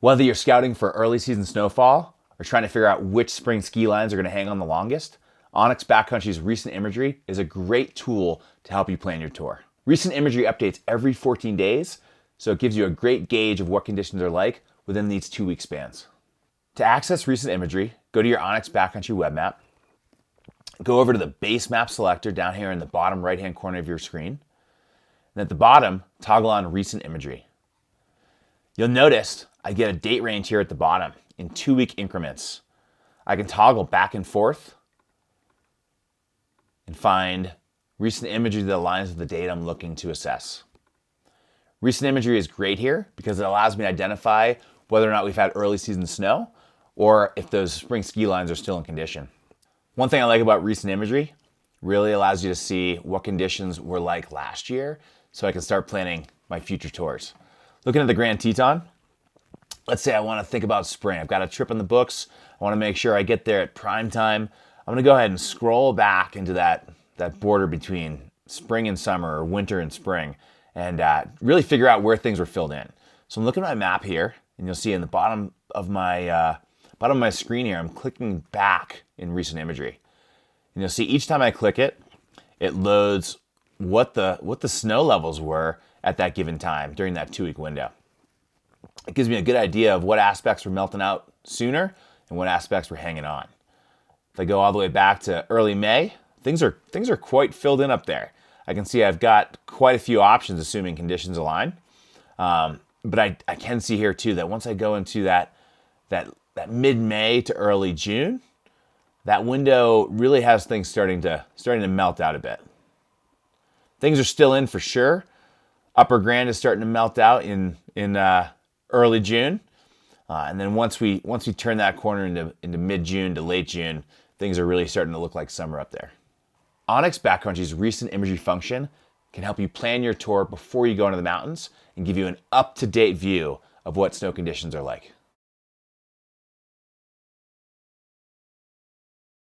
Whether you're scouting for early season snowfall or trying to figure out which spring ski lines are going to hang on the longest, onX Backcountry's Recent Imagery is a great tool to help you plan your tour. Recent Imagery updates every 14 days, so it gives you a great gauge of what conditions are like within these 2-week spans. To access Recent Imagery, go to your onX Backcountry web map, go over to the base map selector down here in the bottom right-hand corner of your screen, and at the bottom, toggle on Recent Imagery. You'll notice I get a date range here at the bottom in 2-week increments. I can toggle back and forth and find recent imagery that aligns with the date I'm looking to assess. Recent imagery is great here because it allows me to identify whether or not we've had early season snow or if those spring ski lines are still in condition. One thing I like about recent imagery, really allows you to see what conditions were like last year so I can start planning my future tours. Looking at the Grand Teton, let's say I want to think about spring. I've got a trip on the books. I want to make sure I get there at prime time. I'm going to go ahead and scroll back into that border between spring and summer or winter and spring and really figure out where things were filled in. So I'm looking at my map here, and you'll see in the bottom of my screen here, I'm clicking back in recent imagery. And you'll see each time I click it, it loads what the snow levels were at that given time during that 2-week window. It gives me a good idea of what aspects were melting out sooner and what aspects were hanging on. If I go all the way back to early May, things are quite filled in up there. I can see I've got quite a few options assuming conditions align. But I can see here too that once I go into that mid-May to early June, that window really has things starting to melt out a bit. Things are still in for sure. Upper Grand is starting to melt out in early June, and then once we turn that corner into mid-June to late June, things are really starting to look like summer up there. onX Backcountry's recent imagery function can help you plan your tour before you go into the mountains and give you an up-to-date view of what snow conditions are like.